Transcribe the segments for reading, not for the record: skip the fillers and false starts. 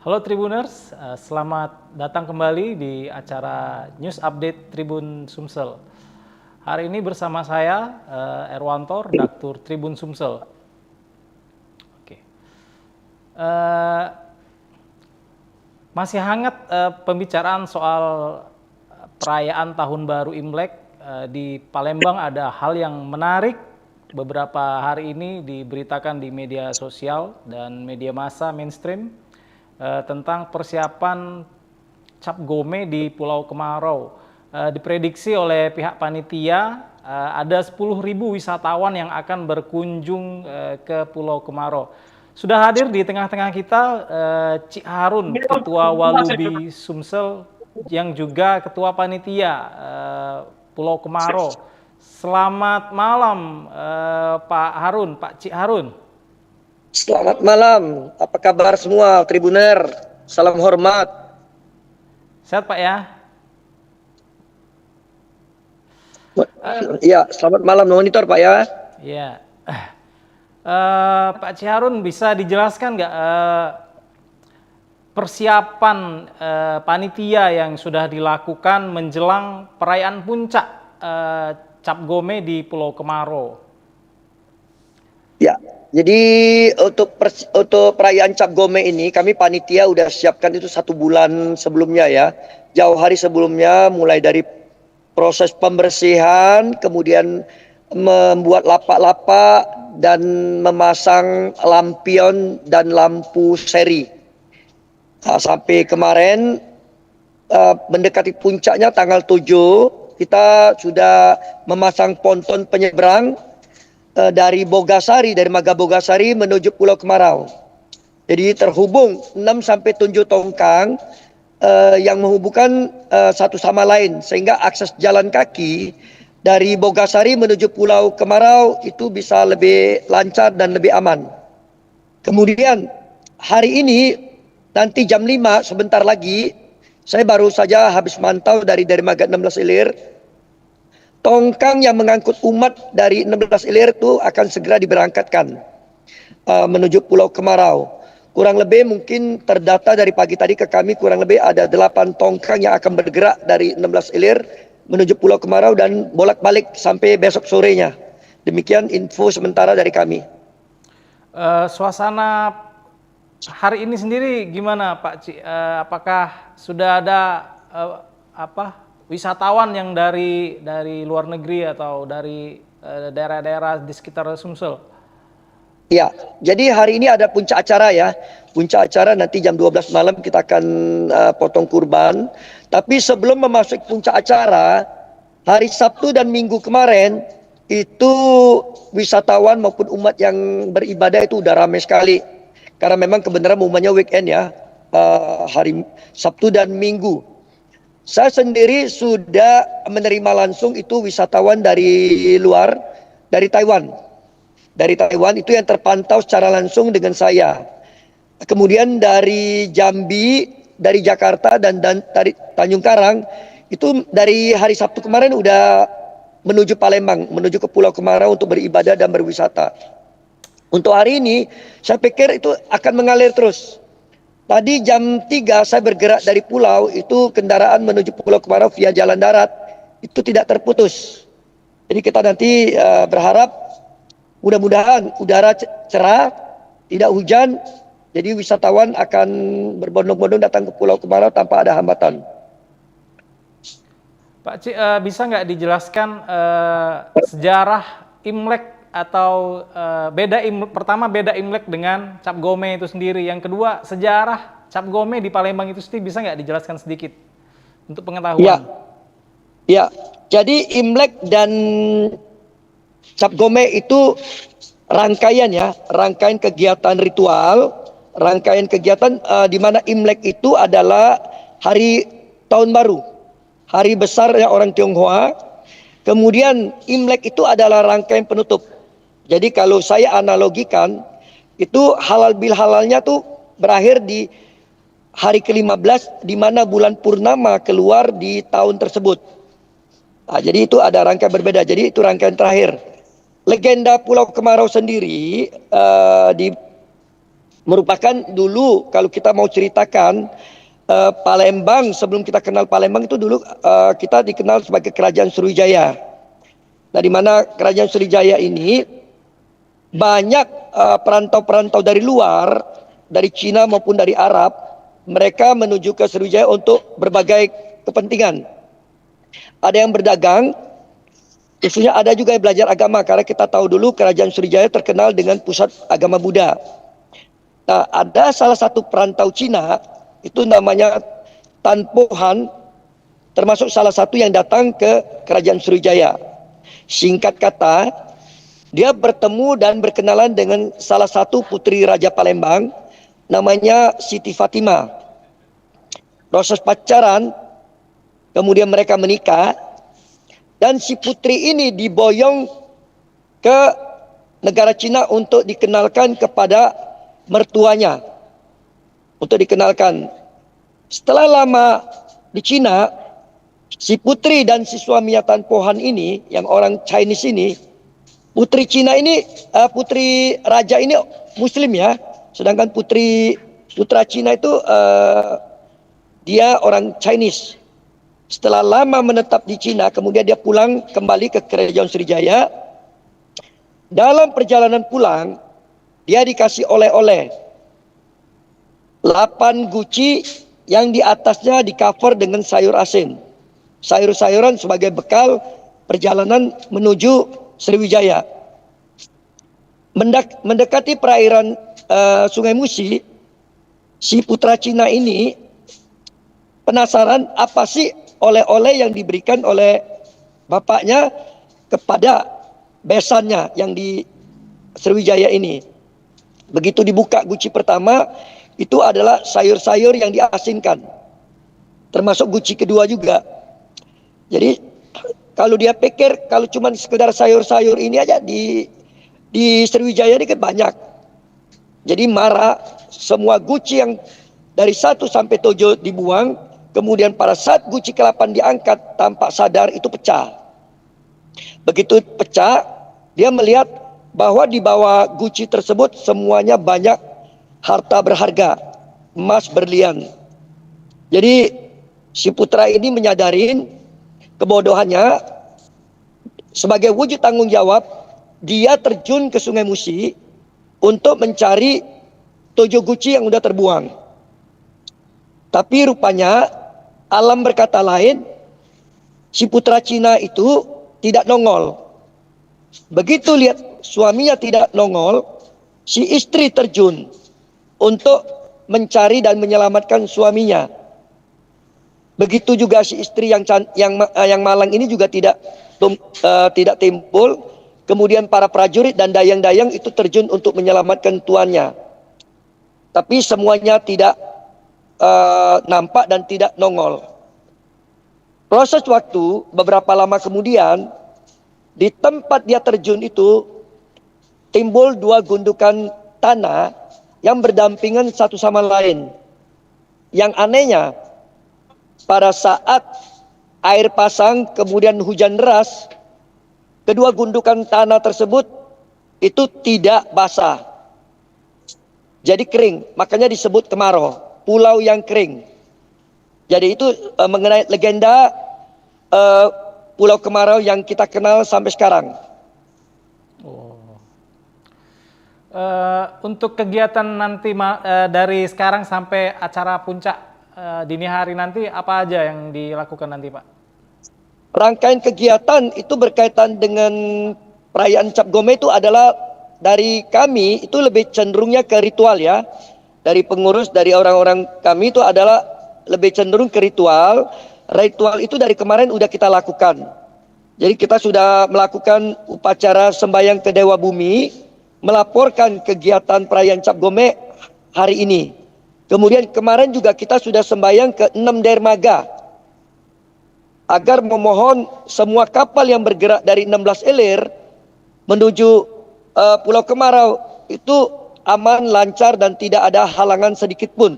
Halo Tribuners, selamat datang kembali di acara News Update Tribun Sumsel. Hari ini bersama saya Erwanto, redaktur Tribun Sumsel. Oke. Eh, Masih hangat pembicaraan soal perayaan Tahun Baru Imlek. Di Palembang ada hal yang menarik. Beberapa hari ini diberitakan di media sosial dan media massa mainstream tentang persiapan Cap Gome di Pulau Kemarau. Diprediksi oleh pihak panitia ada 10.000 wisatawan yang akan berkunjung ke Pulau Kemarau. Sudah hadir di tengah-tengah kita Cik Harun, Ketua Walubi Sumsel, yang juga Ketua Panitia Pulau Kemarau. Selamat malam Pak Harun, Pak Cik Harun. Selamat malam, apa kabar semua Tribuner? Salam hormat. Sehat Pak ya? Iya, selamat malam monitor Pak ya. Iya. Pak Cik Harun bisa dijelaskan nggak persiapan panitia yang sudah dilakukan menjelang perayaan puncak Cap Gome di Pulau Kemarau? Ya, jadi untuk perayaan Cap Gome ini kami panitia udah siapkan itu 1 bulan sebelumnya ya. Jauh hari sebelumnya, mulai dari proses pembersihan, kemudian membuat lapak-lapak dan memasang lampion dan lampu seri. Sampai kemarin mendekati puncaknya tanggal 7, kita sudah memasang ponton penyeberang dari Bogasari, dari Maga Bogasari menuju Pulau Kemarau. Jadi terhubung 6 sampai 7 tongkang yang menghubungkan satu sama lain, sehingga akses jalan kaki dari Bogasari menuju Pulau Kemarau itu bisa lebih lancar dan lebih aman. Kemudian hari ini nanti jam 5 sebentar lagi, saya baru saja habis mantau dari Dermaga 16 Ilir. Tongkang yang mengangkut umat dari 16 Ilir itu akan segera diberangkatkan menuju Pulau Kemarau. Kurang lebih mungkin terdata dari pagi tadi ke kami, kurang lebih ada 8 tongkang yang akan bergerak dari 16 Ilir menuju Pulau Kemarau dan bolak-balik sampai besok sorenya. Demikian info sementara dari kami. Suasana hari ini sendiri gimana Pak Cik? Apakah sudah ada wisatawan yang dari luar negeri atau dari daerah-daerah di sekitar Sumsel? Ya, jadi hari ini ada puncak acara ya. Puncak acara nanti jam 12 malam kita akan potong kurban. Tapi sebelum memasuki puncak acara, hari Sabtu dan Minggu kemarin, itu wisatawan maupun umat yang beribadah itu udah ramai sekali. Karena memang kebenaran momennya weekend ya, hari Sabtu dan Minggu. Saya sendiri sudah menerima langsung itu wisatawan dari luar, dari Taiwan. Dari Taiwan itu yang terpantau secara langsung dengan saya. Kemudian dari Jambi, dari Jakarta dan dari Tanjung Karang, itu dari hari Sabtu kemarin udah menuju Palembang, menuju ke Pulau Kemarau untuk beribadah dan berwisata. Untuk hari ini, saya pikir itu akan mengalir terus. Tadi jam 3 saya bergerak dari pulau, itu kendaraan menuju Pulau Kemarau via jalan darat, itu tidak terputus. Jadi kita nanti berharap mudah-mudahan udara cerah, tidak hujan, jadi wisatawan akan berbondong-bondong datang ke Pulau Kemarau tanpa ada hambatan. Pak Cik, bisa nggak dijelaskan sejarah Imlek atau pertama beda Imlek dengan Cap Gome itu sendiri, yang kedua sejarah Cap Gome di Palembang itu sendiri, bisa nggak dijelaskan sedikit untuk pengetahuan? Ya, jadi Imlek dan Cap Gome itu rangkaian ya, rangkaian kegiatan ritual, rangkaian kegiatan di mana Imlek itu adalah hari tahun baru, hari besarnya orang Tionghoa. Kemudian Imlek itu adalah rangkaian penutup. Jadi kalau saya analogikan, itu halal bil halalnya tuh berakhir di hari ke-15 di mana bulan purnama keluar di tahun tersebut. Nah, jadi itu ada rangkaian berbeda. Jadi itu rangkaian terakhir. Legenda Pulau Kemarau sendiri merupakan dulu kalau kita mau ceritakan Palembang, sebelum kita kenal Palembang itu dulu kita dikenal sebagai Kerajaan Sriwijaya. Nah, di mana Kerajaan Sriwijaya ini banyak perantau-perantau dari luar, dari Cina maupun dari Arab, mereka menuju ke Sriwijaya untuk berbagai kepentingan. Ada yang berdagang, khususnya ada juga yang belajar agama, karena kita tahu dulu Kerajaan Sriwijaya terkenal dengan pusat agama Buddha. Nah, ada salah satu perantau Cina, itu namanya Tan Po Han, termasuk salah satu yang datang ke Kerajaan Sriwijaya. Singkat kata, dia bertemu dan berkenalan dengan salah satu putri Raja Palembang, namanya Siti Fatimah. Proses pacaran, kemudian mereka menikah, dan si putri ini diboyong ke negara Cina untuk dikenalkan kepada mertuanya, untuk dikenalkan. Setelah lama di Cina, si putri dan si suaminya Tan Po Han ini, yang orang Chinese ini, putri Cina ini, putri raja ini Muslim ya, sedangkan putra Cina itu dia orang Chinese. Setelah lama menetap di Cina, kemudian dia pulang kembali ke Kerajaan Sriwijaya. Dalam perjalanan pulang, dia dikasih oleh-oleh 8 guci yang di atasnya di cover dengan sayur asin, sayur-sayuran sebagai bekal perjalanan menuju Sriwijaya. Mendekati perairan Sungai Musi, si putra Cina ini penasaran apa sih oleh-oleh yang diberikan oleh bapaknya kepada besannya yang di Sriwijaya ini. Begitu dibuka guci pertama, itu adalah sayur-sayur yang diasinkan, termasuk guci kedua juga. Jadi kalau dia pikir kalau cuma sekedar sayur-sayur ini aja di Sriwijaya ini kan banyak. Jadi marah, semua guci yang dari 1 sampai 7 dibuang, kemudian pada saat guci ke-8 diangkat tanpa sadar itu pecah. Begitu pecah, dia melihat bahwa di bawah guci tersebut semuanya banyak harta berharga, emas, berlian. Jadi si putra ini menyadarin kebodohannya. Sebagai wujud tanggung jawab, dia terjun ke Sungai Musi untuk mencari 7 guci yang sudah terbuang. Tapi rupanya alam berkata lain, si putra Cina itu tidak nongol. Begitu lihat suaminya tidak nongol, si istri terjun untuk mencari dan menyelamatkan suaminya. Begitu juga si istri yang malang ini juga tidak timbul. Kemudian para prajurit dan dayang-dayang itu terjun untuk menyelamatkan tuannya. Tapi semuanya tidak nampak dan tidak nongol. Proses waktu beberapa lama kemudian, di tempat dia terjun itu timbul 2 gundukan tanah yang berdampingan satu sama lain. Yang anehnya, pada saat air pasang kemudian hujan deras, kedua gundukan tanah tersebut itu tidak basah, jadi kering, makanya disebut kemarau, pulau yang kering. Jadi itu mengenai legenda Pulau Kemarau yang kita kenal sampai sekarang. Untuk kegiatan nanti dari sekarang sampai acara puncak dini hari nanti, apa aja yang dilakukan nanti, Pak? Rangkaian kegiatan itu berkaitan dengan perayaan Cap Gome itu adalah dari kami itu lebih cenderungnya ke ritual ya. Dari pengurus, dari orang-orang kami itu adalah lebih cenderung ke ritual. Ritual itu dari kemarin udah kita lakukan. Jadi kita sudah melakukan upacara sembahyang ke Dewa Bumi, melaporkan kegiatan perayaan Cap Gome hari ini. Kemudian kemarin juga kita sudah sembahyang ke 6 dermaga agar memohon semua kapal yang bergerak dari 16 ilir menuju Pulau Kemarau itu aman, lancar, dan tidak ada halangan sedikit pun.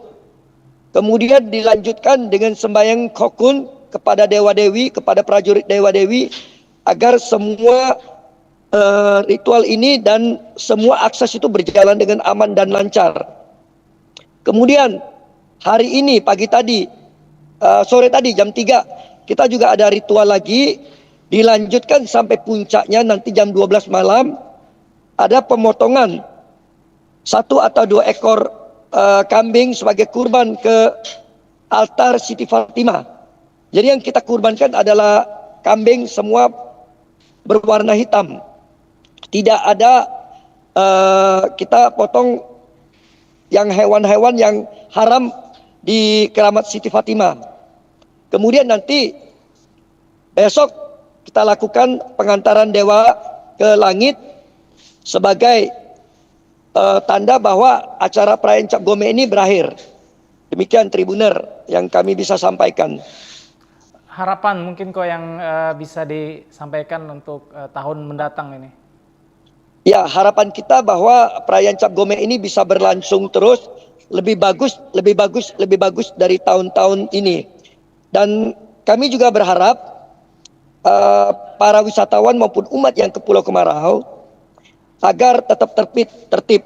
Kemudian dilanjutkan dengan sembahyang kokun kepada Dewa Dewi, kepada prajurit Dewa Dewi, agar semua ritual ini dan semua akses itu berjalan dengan aman dan lancar. Kemudian hari ini pagi tadi, sore tadi jam 3 kita juga ada ritual lagi, dilanjutkan sampai puncaknya nanti jam 12 malam ada pemotongan 1 atau 2 ekor kambing sebagai kurban ke altar Siti Fatimah. Jadi yang kita kurbankan adalah kambing semua berwarna hitam. Tidak ada kita potong yang hewan-hewan yang haram di keramat Siti Fatimah. Kemudian nanti besok kita lakukan pengantaran dewa ke langit sebagai tanda bahwa acara perayaan Cap Gome ini berakhir. Demikian Tribuner yang kami bisa sampaikan. Harapan mungkin kok yang bisa disampaikan untuk tahun mendatang ini. Ya, harapan kita bahwa perayaan Cap Gome ini bisa berlangsung terus, lebih bagus, lebih bagus, lebih bagus dari tahun-tahun ini. Dan kami juga berharap para wisatawan maupun umat yang ke Pulau Kemarau agar tetap tertib,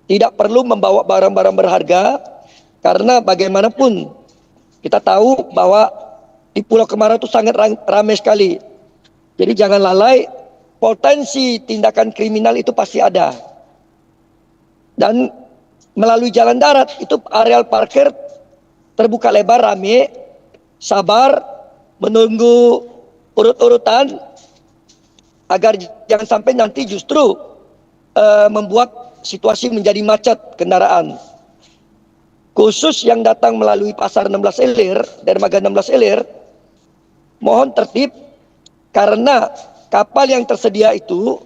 tidak perlu membawa barang-barang berharga, karena bagaimanapun kita tahu bahwa di Pulau Kemarau itu sangat ramai sekali. Jadi jangan lalai, potensi tindakan kriminal itu pasti ada. Dan melalui jalan darat itu areal parkir terbuka lebar, rame, sabar, menunggu urut-urutan agar jangan sampai nanti justru membuat situasi menjadi macet kendaraan. Khusus yang datang melalui pasar 16 Ilir, dermaga 16 Ilir, mohon tertib karena kapal yang tersedia itu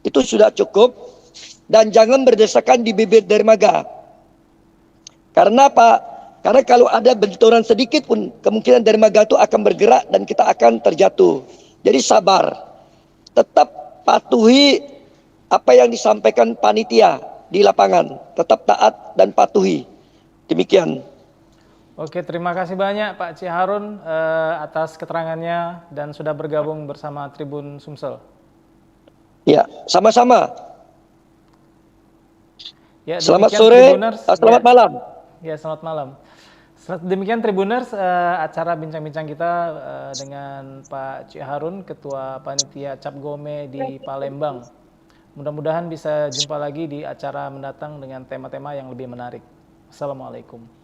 sudah cukup, dan jangan berdesakan di bibir dermaga. Karena apa? Karena kalau ada benturan sedikit pun kemungkinan dermaga itu akan bergerak dan kita akan terjatuh. Jadi sabar, tetap patuhi apa yang disampaikan panitia di lapangan, tetap taat dan patuhi. Demikian. Oke, terima kasih banyak Pak Ciharun atas keterangannya dan sudah bergabung bersama Tribun Sumsel. Ya, sama-sama. Ya, Selamat demikian sore, Tribuners. selamat malam. Ya, selamat malam. Demikian Tribuners, acara bincang-bincang kita dengan Pak Ciharun, Ketua Panitia Cap Gome di Palembang. Mudah-mudahan bisa jumpa lagi di acara mendatang dengan tema-tema yang lebih menarik. Assalamualaikum.